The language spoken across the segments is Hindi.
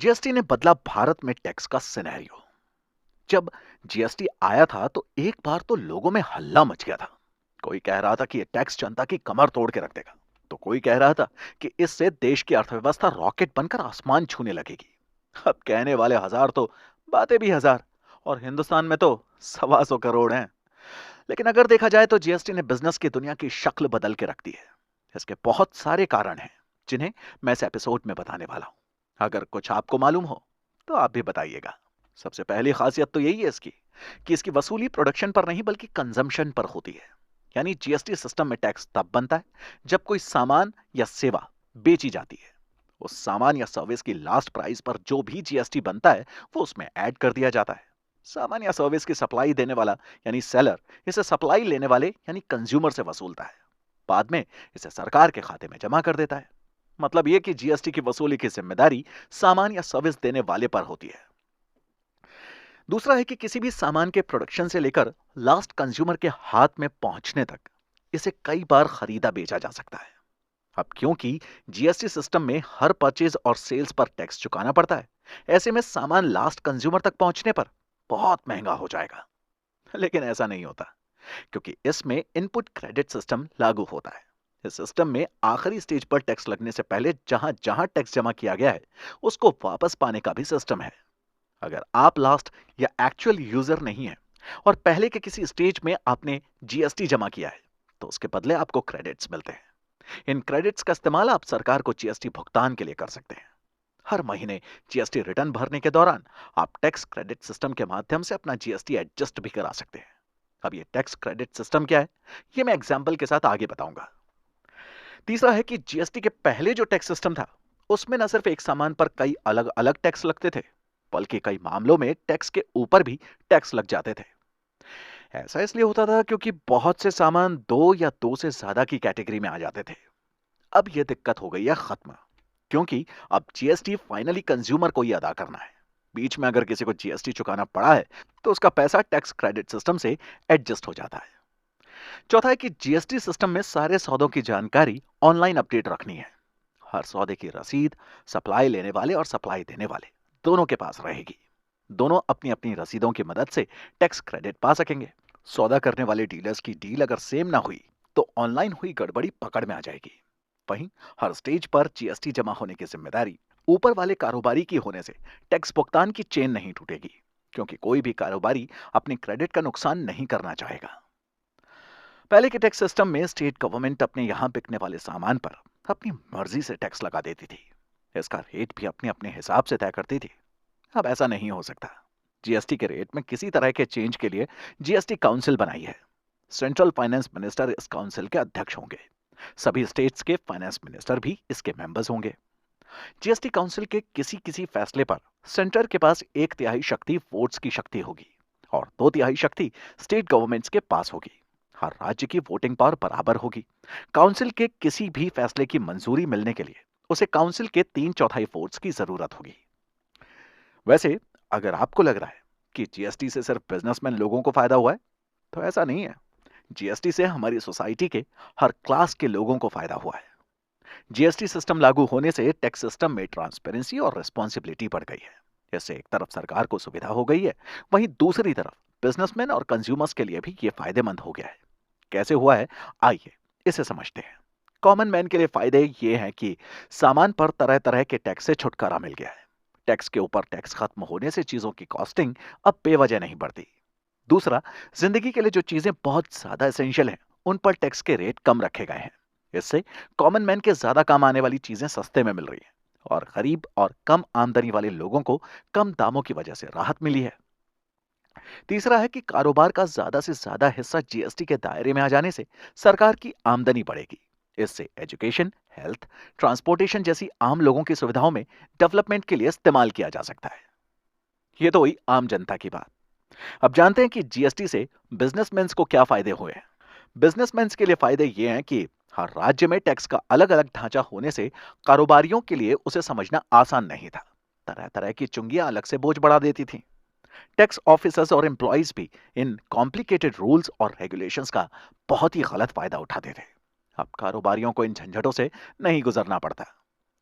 जीएसटी ने बदला भारत में टैक्स का सिनेरियो। जब जीएसटी आया था तो एक बार तो लोगों में हल्ला मच गया था। कोई कह रहा था कि ये टैक्स जनता की कमर तोड़ के रख देगा, तो कोई कह रहा था कि इससे देश की अर्थव्यवस्था रॉकेट बनकर आसमान छूने लगेगी। अब कहने वाले हजार तो बातें भी हजार, और हिंदुस्तान में तो 125 करोड़ हैं। लेकिन अगर देखा जाए तो जीएसटी ने बिजनेस की दुनिया की शक्ल बदल के रख दी है। इसके बहुत सारे कारण हैं जिन्हें मैं इस एपिसोड में बताने वाला हूं। अगर कुछ आपको मालूम हो तो आप भी बताइएगा। सबसे पहली खासियत तो यही है इसकी कि इसकी वसूली प्रोडक्शन पर नहीं बल्कि कंजम्पशन पर होती है। यानी जीएसटी सिस्टम में टैक्स तब बनता है जब कोई सामान या सेवा बेची जाती है। उस सामान या सर्विस की लास्ट प्राइस पर जो भी जीएसटी बनता है वो उसमें ऐड कर दिया जाता है। सामान या सर्विस की सप्लाई देने वाला यानी सेलर इसे सप्लाई लेने वाले यानी कंज्यूमर से वसूलता है। बाद में इसे सरकार के खाते में जमा कर देता है। मतलब यह कि जीएसटी की वसूली की जिम्मेदारी सामान या सर्विस देने वाले पर होती है। दूसरा है कि किसी भी सामान के प्रोडक्शन से लेकर लास्ट कंज्यूमर के हाथ में पहुंचने तक इसे कई बार खरीदा बेचा जा सकता है। अब क्योंकि जीएसटी सिस्टम में हर परचेज और सेल्स पर टैक्स चुकाना पड़ता है, ऐसे में सामान लास्ट कंज्यूमर तक पहुंचने पर बहुत महंगा हो जाएगा। लेकिन ऐसा नहीं होता, क्योंकि इसमें इनपुट क्रेडिट सिस्टम लागू होता है। इस सिस्टम में आखिरी स्टेज पर टैक्स लगने से पहले जहां जहां टैक्स जमा किया गया है उसको वापस पाने का भी सिस्टम है। अगर आप लास्ट या एक्चुअल यूजर नहीं है और पहले के किसी स्टेज में आपने जीएसटी जमा किया है, तो उसके बदले आपको क्रेडिट्स मिलते हैं। इन क्रेडिट्स का इस्तेमाल आप सरकार को जीएसटी भुगतान के लिए कर सकते हैं। हर महीने जीएसटी रिटर्न भरने के दौरान आप टैक्स क्रेडिट सिस्टम के माध्यम से अपना जीएसटी एडजस्ट भी करा सकते हैं। अब ये टैक्स क्रेडिट सिस्टम क्या है, ये मैं एग्जाम्पल के साथ आगे बताऊंगा। तीसरा है कि जीएसटी के पहले जो टैक्स सिस्टम था उसमें न सिर्फ एक सामान पर कई अलग अलग टैक्स लगते थे, बल्कि कई मामलों में टैक्स के ऊपर भी टैक्स लग जाते थे। ऐसा इसलिए होता था क्योंकि बहुत से सामान दो या दो से ज्यादा की कैटेगरी में आ जाते थे। अब यह दिक्कत हो गई है खत्म, क्योंकि अब जीएसटी फाइनली कंज्यूमर को ही अदा करना है। बीच में अगर किसी को जीएसटी चुकाना पड़ा है तो उसका पैसा टैक्स क्रेडिट सिस्टम से एडजस्ट हो जाता है। चौथा है कि जीएसटी सिस्टम में सारे सौदों की जानकारी ऑनलाइन अपडेट रखनी है। हर सौदे की रसीद सप्लाई लेने वाले और सप्लाई देने वाले दोनों के पास रहेगी। दोनों अपनी अपनी रसीदों की मदद से टैक्स क्रेडिट पा सकेंगे। सौदा करने वाले डीलर्स की डील अगर सेम ना हुई तो ऑनलाइन हुई गड़बड़ी पकड़ में आ जाएगी। वहीं हर स्टेज पर जीएसटी जमा होने की जिम्मेदारी ऊपर वाले कारोबारी की होने से टैक्स भुगतान की चेन नहीं टूटेगी, क्योंकि कोई भी कारोबारी अपने क्रेडिट का नुकसान नहीं करना चाहेगा। पहले के टैक्स सिस्टम में स्टेट गवर्नमेंट अपने यहां बिकने वाले सामान पर अपनी मर्जी से टैक्स लगा देती थी। इसका रेट भी अपने अपने हिसाब से तय करती थी। अब ऐसा नहीं हो सकता। जीएसटी के रेट में किसी तरह के चेंज के लिए जीएसटी काउंसिल बनाई है। सेंट्रल फाइनेंस मिनिस्टर इस काउंसिल के अध्यक्ष होंगे। सभी स्टेट्स के फाइनेंस मिनिस्टर भी इसके मेंबर्स होंगे। जीएसटी काउंसिल के किसी किसी फैसले पर सेंटर के पास 1/3 शक्ति वोट्स की शक्ति होगी और 2/3 शक्ति स्टेट गवर्नमेंट्स के पास होगी। हर राज्य की वोटिंग पावर बराबर होगी। काउंसिल के किसी भी फैसले की मंजूरी मिलने के लिए उसे काउंसिल के 3/4 वोट्स की जरूरत होगी। वैसे अगर आपको लग रहा है कि जीएसटी से सिर्फ बिजनेसमैन लोगों को फायदा हुआ है, तो ऐसा नहीं है। जीएसटी से हमारी सोसाइटी के हर क्लास के लोगों को फायदा हुआ है। जीएसटी सिस्टम लागू होने से टैक्स सिस्टम में ट्रांसपेरेंसी और रिस्पॉन्सिबिलिटी बढ़ गई है। इससे एक तरफ सरकार को सुविधा हो गई है, वहीं दूसरी तरफ बिजनेसमैन और कंज्यूमर्स के लिए भी ये फायदेमंद हो गया है। कैसे हुआ है, आइए इसे समझते हैं। कॉमन मैन के लिए फायदे ये हैं कि सामान पर तरह तरह के टैक्स से छुटकारा मिल गया है। टैक्स के ऊपर टैक्स खत्म होने से चीजों की कॉस्टिंग अब बेवजह नहीं बढ़ती। दूसरा, जिंदगी के लिए जो चीजें बहुत ज्यादा एसेंशियल हैं उन पर टैक्स के रेट कम रखे गए हैं। इससे कॉमन मैन के ज्यादा काम आने वाली चीजें सस्ते में मिल रही हैं और गरीब और कम आमदनी वाले लोगों को कम दामों की वजह से राहत मिली है। तीसरा है कि कारोबार का ज्यादा से ज्यादा हिस्सा जीएसटी के दायरे में आ जाने से सरकार की आमदनी बढ़ेगी। इससे एजुकेशन, हेल्थ, ट्रांसपोर्टेशन जैसी आम लोगों की सुविधाओं में डेवलपमेंट के लिए इस्तेमाल किया जा सकता है। ये तो हुई आम जनता की बात। अब जानते हैं कि जीएसटी से बिजनेसमैन को क्या फायदे हुए हैं। बिजनेसमैन के लिए फायदे ये हैं कि हर राज्य में टैक्स का अलग अलग ढांचा होने से कारोबारियों के लिए उसे समझना आसान नहीं था। तरह तरह की चुंगियां अलग से बोझ बढ़ा देती थी। टैक्स ऑफिसर्स और एम्प्लॉयज भी इन कॉम्प्लिकेटेड रूल्स और रेगुलेशंस का बहुत ही गलत फायदा उठाते थे। अब कारोबारियों को इन झंझटों से नहीं गुजरना पड़ता।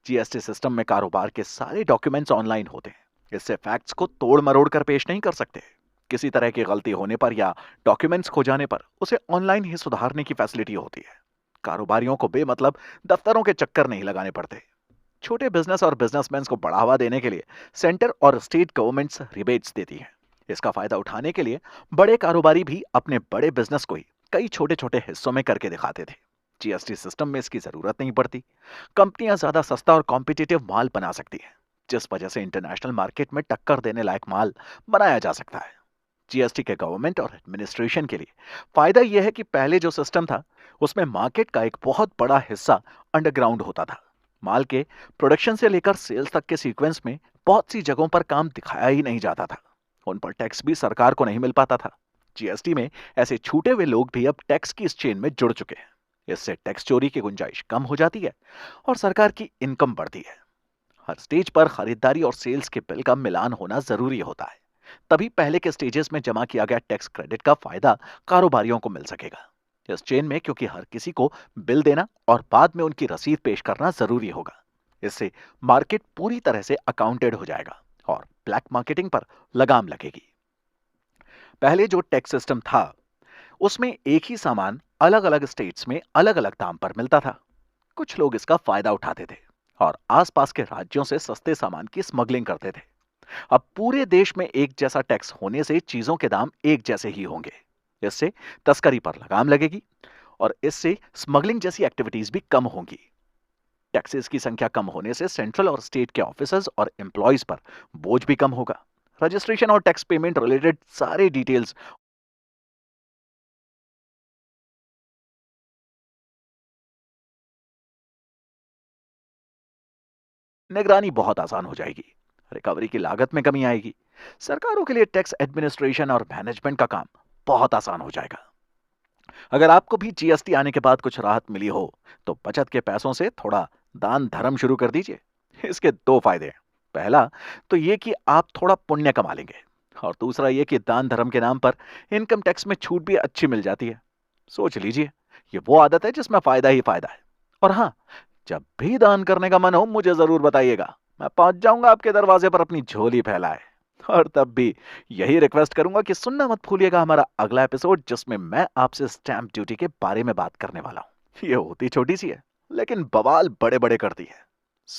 जीएसटी सिस्टम में कारोबार के सारे डॉक्यूमेंट्स ऑनलाइन होते हैं। इससे फैक्ट्स को तोड़ मरोड़ कर पेश नहीं कर सकते। किसी तरह की गलती होने पर या डॉक्यूमेंट्स खो जाने पर उसे ऑनलाइन ही सुधारने की फैसिलिटी होती है। कारोबारियों को बेमतलब दफ्तरों के चक्कर नहीं लगाने पड़ते। छोटे बिजनेस और बिजनेसमैन को बढ़ावा देने के लिए सेंटर और स्टेट गवर्नमेंट्स रिबेट्स देती हैं। इसका फायदा उठाने के लिए बड़े कारोबारी भी अपने बड़े बिजनेस को ही कई छोटे छोटे हिस्सों में करके दिखाते थे। जीएसटी सिस्टम में इसकी जरूरत नहीं पड़ती। कंपनियां ज्यादा सस्ता और कॉम्पिटिटिव माल बना सकती हैं, जिस वजह से इंटरनेशनल मार्केट में टक्कर देने लायक माल बनाया जा सकता है। जीएसटी के गवर्नमेंट और एडमिनिस्ट्रेशन के लिए फायदा यह है कि पहले जो सिस्टम था उसमें मार्केट का एक बहुत बड़ा हिस्सा अंडरग्राउंड होता था। माल के प्रोडक्शन से लेकर सेल्स तक के सीक्वेंस में बहुत सी जगहों पर काम दिखाया ही नहीं जाता था। उन पर टैक्स भी सरकार को नहीं मिल पाता था। जीएसटी में ऐसे छूटे हुए लोग भी अब टैक्स की इस चेन में जुड़ चुके हैं। इससे टैक्स चोरी की गुंजाइश कम हो जाती है और सरकार की इनकम बढ़ती है। हर स्टेज पर खरीदारी और सेल्स के बिल का मिलान होना जरूरी होता है। तभी पहले के स्टेजेस में जमा किया गया टैक्स क्रेडिट का फायदा कारोबारियों को मिल सकेगा। इस चेन में क्योंकि हर किसी को बिल देना और बाद में उनकी रसीद पेश करना जरूरी होगा। इससे मार्केट पूरी तरह से अकाउंटेड हो जाएगा और ब्लैक मार्केटिंग पर लगाम लगेगी। पहले जो टैक्स सिस्टम था उसमें एक ही सामान अलग अलग स्टेट्स में अलग अलग दाम पर मिलता था। कुछ लोग इसका फायदा उठाते थे और आसपास के राज्यों से सस्ते सामान की स्मगलिंग करते थे। अब पूरे देश में एक जैसा टैक्स होने से चीजों के दाम एक जैसे ही होंगे। इससे तस्करी पर लगाम लगेगी और इससे स्मगलिंग जैसी एक्टिविटीज भी कम होंगी। टैक्सेस की संख्या कम होने से सेंट्रल और स्टेट के ऑफिसर्स और एम्प्लॉयज पर बोझ भी कम होगा। रजिस्ट्रेशन और टैक्स पेमेंट रिलेटेड सारे डिटेल्स निगरानी बहुत आसान हो जाएगी। रिकवरी की लागत में कमी आएगी। सरकारों के लिए टैक्स एडमिनिस्ट्रेशन और मैनेजमेंट का काम बहुत आसान हो जाएगा। अगर आपको भी जीएसटी आने के बाद कुछ राहत मिली हो तो बचत के पैसों से थोड़ा दान धर्म शुरू कर दीजिए। इसके दो फायदे हैं। पहला तो ये कि आप थोड़ा पुण्य कमा लेंगे और दूसरा ये कि दान धर्म के नाम पर इनकम टैक्स में छूट भी अच्छी मिल जाती है। सोच लीजिए, ये वो आदत है जिसमें फायदा ही फायदा है। और हाँ, जब भी दान करने का मन हो मुझे जरूर बताइएगा। मैं पहुंच जाऊंगा आपके दरवाजे पर अपनी झोली फैलाए। और तब भी यही रिक्वेस्ट करूंगा कि सुनना मत भूलिएगा हमारा अगला एपिसोड, जिसमें मैं आपसे स्टैंप ड्यूटी के बारे में बात करने वाला हूं। ये होती छोटी सी है लेकिन बवाल बड़े बड़े करती है।